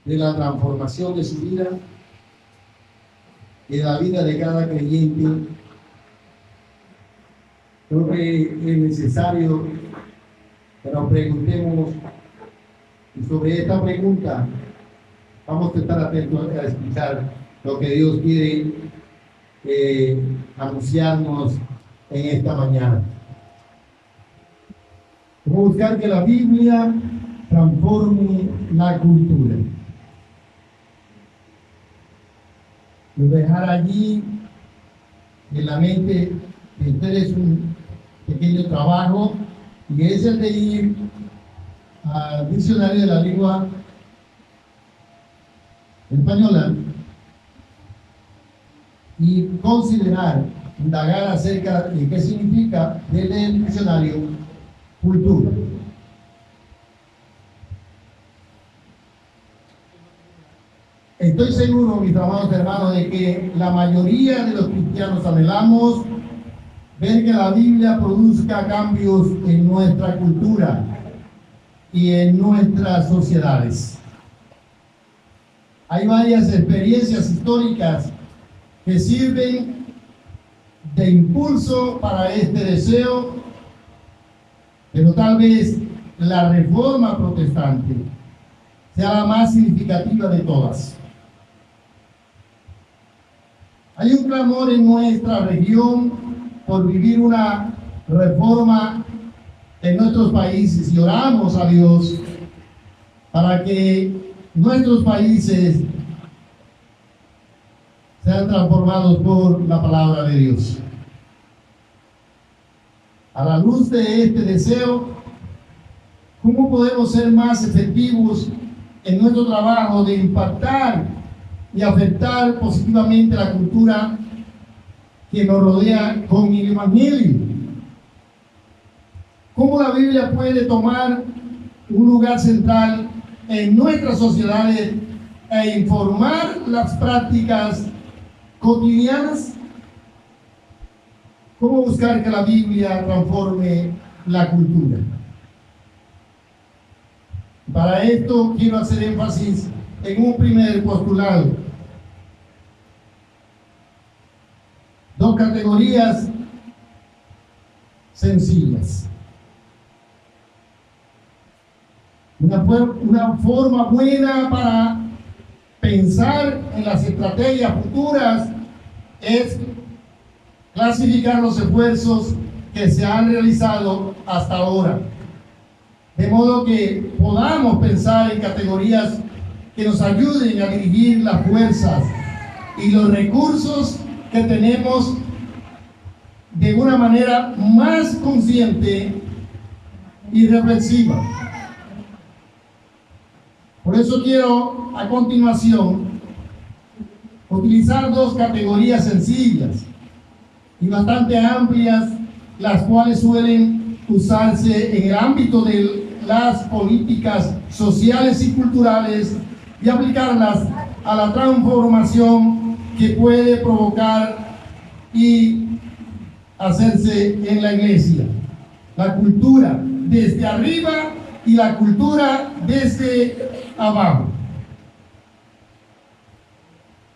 de la transformación de su vida y de la vida de cada creyente, creo que es necesario que nos preguntemos, y sobre esta pregunta vamos a estar atentos a escuchar lo que Dios quiere anunciarnos en esta mañana. Cómo buscar que la Biblia transforme la cultura. Lo dejar allí en la mente de ustedes un pequeño trabajo, y es el de ir al diccionario de la lengua española y considerar, indagar acerca de qué significa desde el diccionario cultura. Estoy seguro, mis amados hermanos, de que la mayoría de los cristianos anhelamos ver que la Biblia produzca cambios en nuestra cultura y en nuestras sociedades. Hay varias experiencias históricas que sirven de impulso para este deseo, pero tal vez la Reforma Protestante sea la más significativa de todas. Hay un clamor en nuestra región por vivir una reforma en nuestros países, y oramos a Dios para que nuestros países sean transformados por la palabra de Dios. A la luz de este deseo, ¿cómo podemos ser más efectivos en nuestro trabajo de impactar y afectar positivamente la cultura que nos rodea con el Evangelio? ¿Cómo la Biblia puede tomar un lugar central en nuestras sociedades e informar las prácticas cotidianas? ¿Cómo buscar que la Biblia transforme la cultura? Para esto quiero hacer énfasis en un primer postulado. Dos categorías sencillas. Una forma buena para pensar en las estrategias futuras es clasificar los esfuerzos que se han realizado hasta ahora, de modo que podamos pensar en categorías que nos ayuden a dirigir las fuerzas y los recursos que tenemos de una manera más consciente y reflexiva. Por eso quiero a continuación utilizar dos categorías sencillas y bastante amplias, las cuales suelen usarse en el ámbito de las políticas sociales y culturales, y aplicarlas a la transformación que puede provocar y hacerse en la iglesia. La cultura desde arriba y la cultura desde abajo.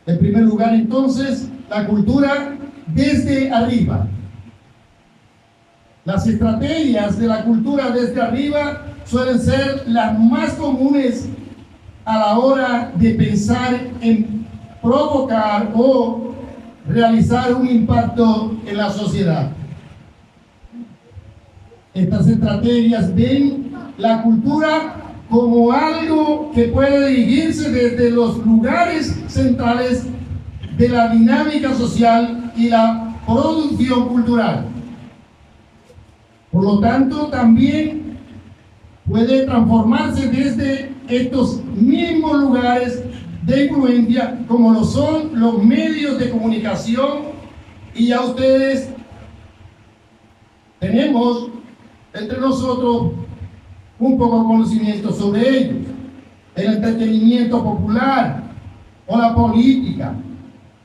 En primer lugar, entonces, la cultura desde arriba. Las estrategias de la cultura desde arriba suelen ser las más comunes a la hora de pensar en provocar o realizar un impacto en la sociedad. Estas estrategias ven la cultura como algo que puede dirigirse desde los lugares centrales de la dinámica social y la producción cultural. Por lo tanto, también puede transformarse desde estos mismos lugares de influencia, como lo son los medios de comunicación, y ya ustedes tenemos entre nosotros un poco de conocimiento sobre ellos. El entretenimiento popular o la política,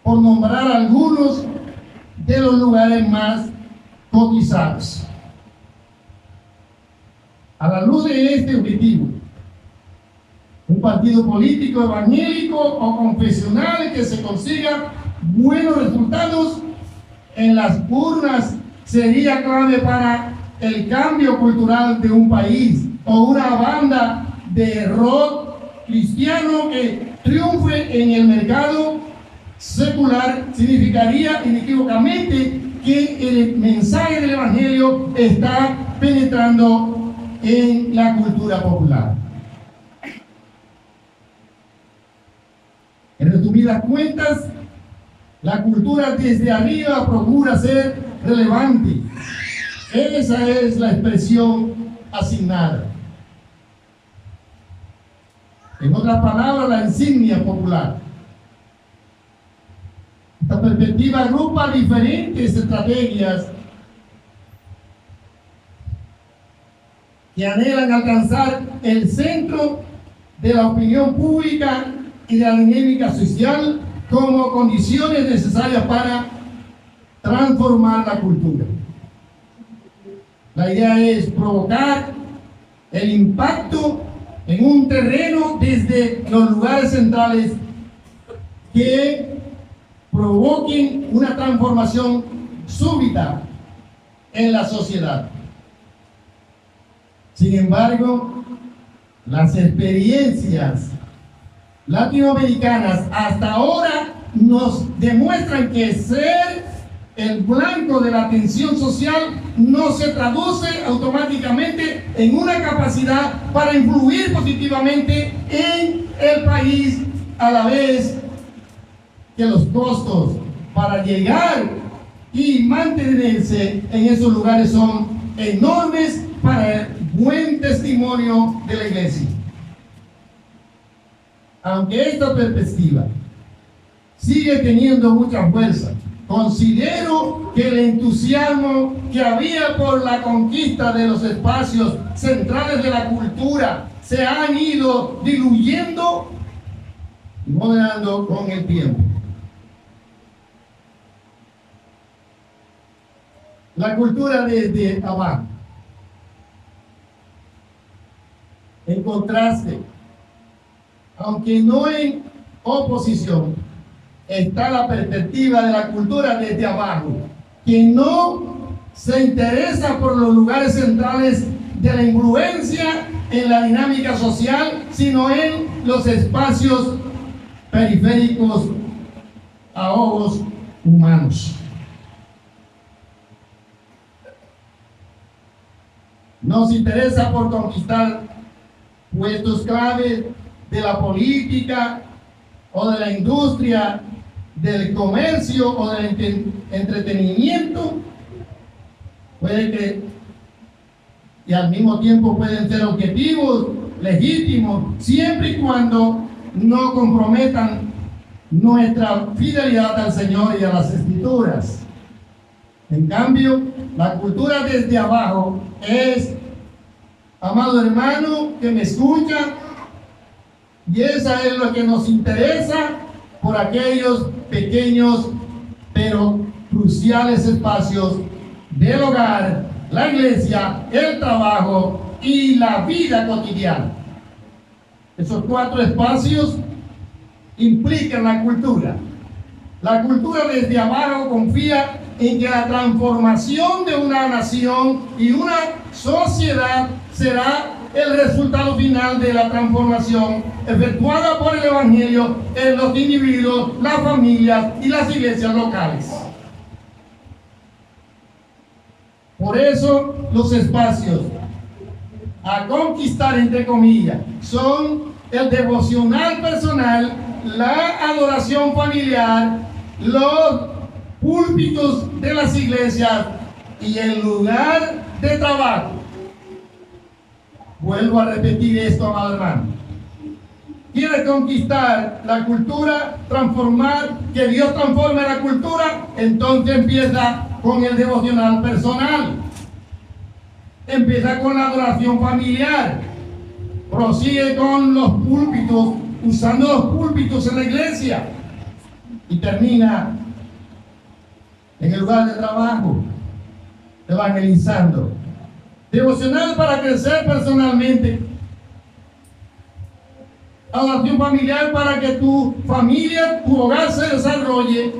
por nombrar algunos de los lugares más cotizados. A la luz de este objetivo, un partido político evangélico o confesional que se consiga buenos resultados en las urnas sería clave para el cambio cultural de un país, o una banda de rock cristiano que triunfe en el mercado secular significaría inequívocamente que el mensaje del evangelio está penetrando en la cultura popular. En resumidas cuentas, la cultura desde arriba procura ser relevante. Esa es la expresión asignada. En otras palabras, la insignia popular. Esta perspectiva agrupa diferentes estrategias que anhelan alcanzar el centro de la opinión pública y de la dinámica social como condiciones necesarias para transformar la cultura. La idea es provocar el impacto en un terreno desde los lugares centrales que provoquen una transformación súbita en la sociedad. Sin embargo, las experiencias latinoamericanas hasta ahora nos demuestran que ser el blanco de la atención social no se traduce automáticamente en una capacidad para influir positivamente en el país, a la vez que los costos para llegar y mantenerse en esos lugares son enormes para el buen testimonio de la iglesia. Aunque esta perspectiva sigue teniendo mucha fuerza, considero que el entusiasmo que había por la conquista de los espacios centrales de la cultura se han ido diluyendo y moderando con el tiempo. La cultura desde abajo, en contraste, aunque no en oposición, está la perspectiva de la cultura desde abajo, que no se interesa por los lugares centrales de la influencia en la dinámica social, sino en los espacios periféricos a ojos humanos. Nos interesa por conquistar puestos clave de la política o de la industria, del comercio o del entretenimiento. Puede que, y al mismo tiempo pueden ser objetivos legítimos, siempre y cuando no comprometan nuestra fidelidad al Señor y a las Escrituras. En cambio, la cultura desde abajo es, amado hermano que me escucha, y esa es lo que nos interesa por aquellos pequeños pero cruciales espacios del hogar, la iglesia, el trabajo y la vida cotidiana. Esos 4 espacios implican la cultura. La cultura desde abajo confía en que la transformación de una nación y una sociedad será el resultado final de la transformación efectuada por el Evangelio en los individuos, las familias y las iglesias locales. Por eso los espacios a conquistar, entre comillas, son el devocional personal, la adoración familiar, los púlpitos de las iglesias y el lugar de trabajo. Vuelvo a repetir esto, amado hermano. Quiere conquistar la cultura, transformar, que Dios transforme la cultura, entonces empieza con el devocional personal. Empieza con la adoración familiar. Prosigue con los púlpitos, usando los púlpitos en la iglesia. Y termina en el lugar de trabajo, evangelizando. Devocional para crecer personalmente. adoración familiar para que tu familia, tu hogar se desarrolle,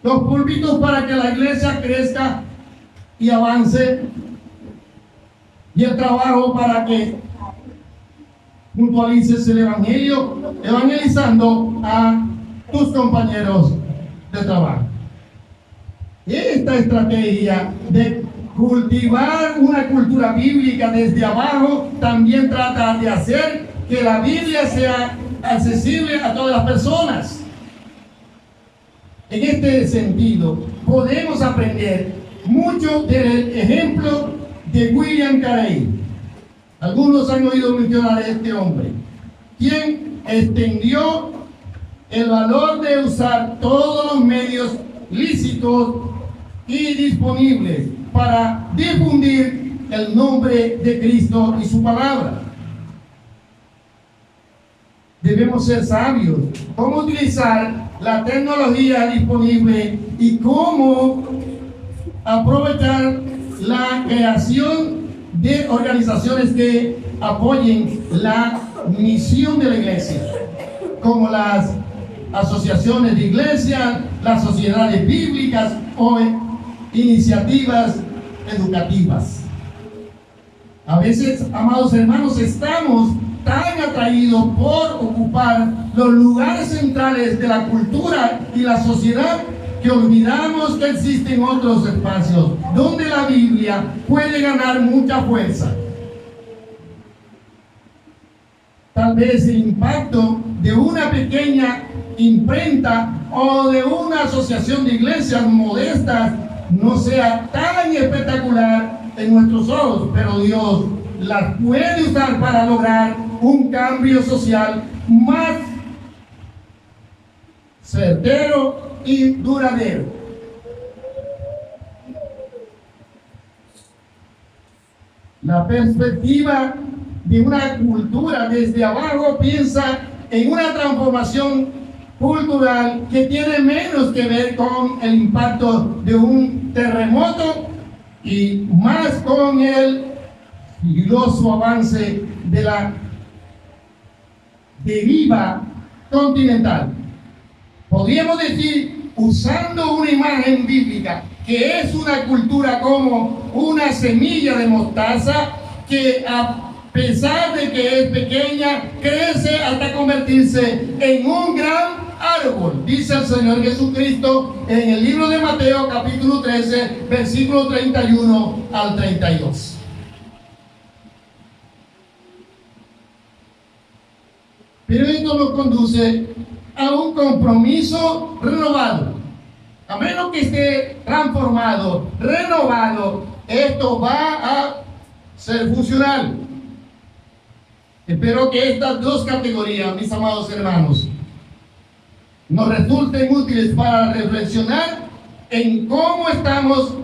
los púlpitos para que la iglesia crezca y avance, y el trabajo para que puntualices el evangelio, evangelizando a tus compañeros de trabajo. Esta estrategia de cultivar una cultura bíblica desde abajo también trata de hacer que la Biblia sea accesible a todas las personas. En este sentido, podemos aprender mucho del ejemplo de William Carey. Algunos han oído mencionar a este hombre, quien extendió el valor de usar todos los medios lícitos y disponibles para difundir el nombre de Cristo y su palabra. Debemos ser sabios, cómo utilizar la tecnología disponible y cómo aprovechar la creación de organizaciones que apoyen la misión de la iglesia, como las asociaciones de iglesia, las sociedades bíblicas o iniciativas educativas. A veces, amados hermanos, estamos tan atraídos por ocupar los lugares centrales de la cultura y la sociedad que olvidamos que existen otros espacios donde la Biblia puede ganar mucha fuerza. Tal vez el impacto de una pequeña imprenta o de una asociación de iglesias modestas no sea tan espectacular en nuestros ojos, pero Dios las puede usar para lograr un cambio social más certero y duradero. La perspectiva de una cultura desde abajo piensa en una transformación cultural que tiene menos que ver con el impacto de un terremoto y más con el sigiloso avance de la deriva continental. Podríamos decir, usando una imagen bíblica, que es una cultura como una semilla de mostaza que a pesar de que es pequeña, crece hasta convertirse en un gran árbol, dice el Señor Jesucristo en el libro de Mateo capítulo 13, versículo 31 al 32. Pero esto nos conduce a un compromiso renovado. A menos que esté transformado, renovado, esto va a ser funcional. Espero que estas dos categorías, mis amados hermanos, nos resulten útiles para reflexionar en cómo estamos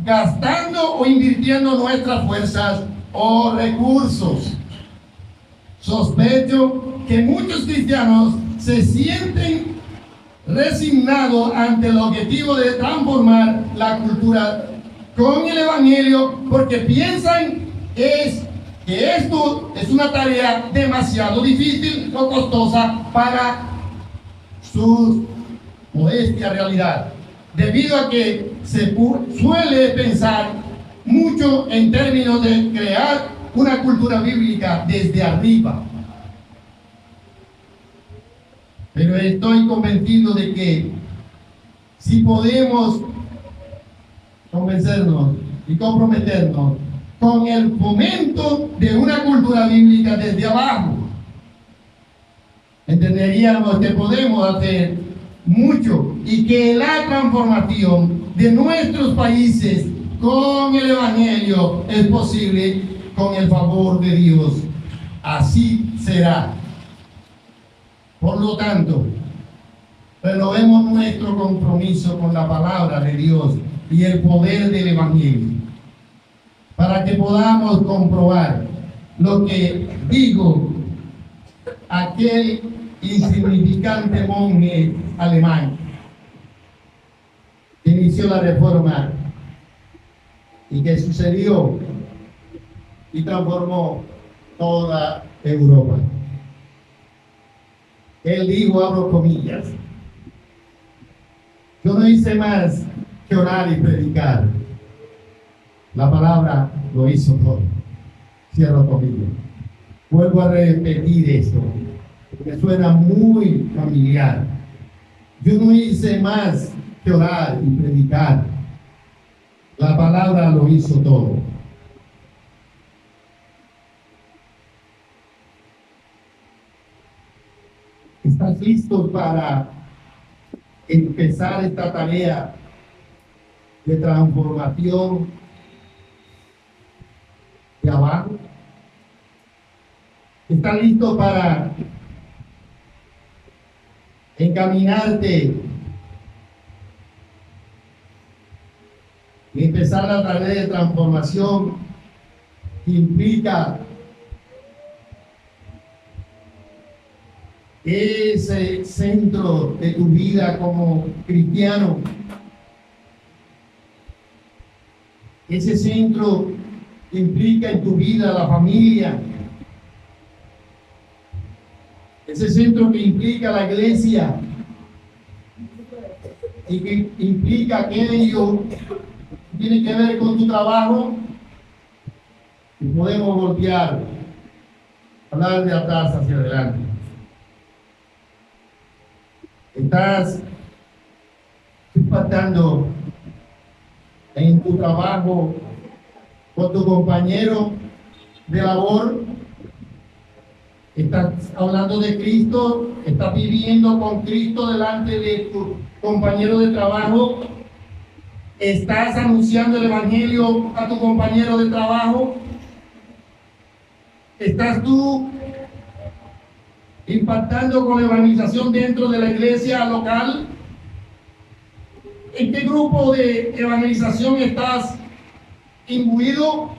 gastando o invirtiendo nuestras fuerzas o recursos. Sospecho que muchos cristianos se sienten resignados ante el objetivo de transformar la cultura con el Evangelio porque piensan que esto es una tarea demasiado difícil o costosa para su modestia realidad, debido a que se suele pensar mucho en términos de crear una cultura bíblica desde arriba. Pero estoy convencido de que si podemos convencernos y comprometernos con el fomento de una cultura bíblica desde abajo, entenderíamos que podemos hacer mucho y que la transformación de nuestros países con el Evangelio es posible con el favor de Dios. Así será. Por lo tanto, renovemos nuestro compromiso con la palabra de Dios y el poder del Evangelio, para que podamos comprobar lo que digo aquel insignificante monje alemán que inició la reforma y que sucedió y transformó toda Europa. Él dijo, abro comillas, yo no hice más que orar y predicar. La palabra lo hizo todo. Cierro comillas. Vuelvo a repetir esto, me suena muy familiar. Yo no hice más que orar y predicar. La palabra lo hizo todo. ¿Estás listo para empezar esta tarea de transformación de abajo? ¿Estás listo para encaminarte y empezar la tarea de transformación que implica ese centro de tu vida como cristiano, ese centro que implica en tu vida la familia, ese centro que implica la iglesia y que implica aquello que tiene que ver con tu trabajo? Y podemos voltear, hablar de atrás hacia adelante. Estás impactando en tu trabajo con tu compañero de labor. Estás hablando de Cristo, estás viviendo con Cristo delante de tu compañero de trabajo. Estás anunciando el evangelio a tu compañero de trabajo. Estás tú impactando con la evangelización dentro de la iglesia local. ¿En qué grupo de evangelización estás imbuido?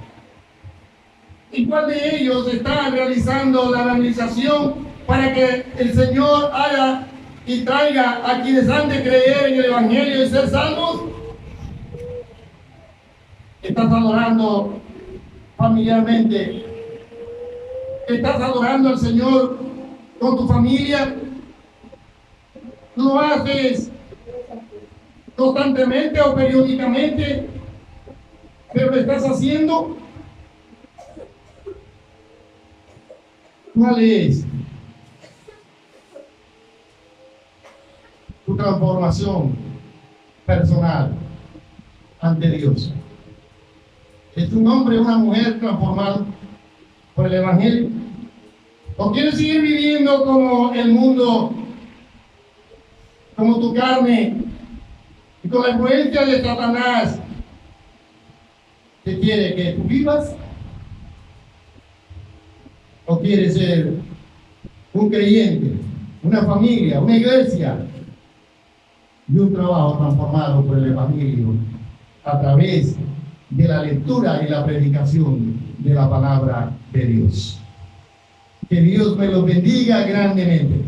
¿Y cuál de ellos está realizando la evangelización para que el Señor haga y traiga a quienes han de creer en el evangelio y ser salvos? ¿Estás adorando familiarmente? ¿Estás adorando al Señor con tu familia? ¿Lo haces constantemente o periódicamente? ¿Pero lo estás haciendo? ¿Cuál es tu transformación personal ante Dios? ¿Es un hombre o una mujer transformado por el evangelio? ¿O quieres seguir viviendo como el mundo, como tu carne, y con la influencia de Satanás que quiere que tú vivas? ¿O quieres ser un creyente, una familia, una iglesia y un trabajo transformado por el evangelio a través de la lectura y la predicación de la palabra de Dios? Que Dios me los bendiga grandemente.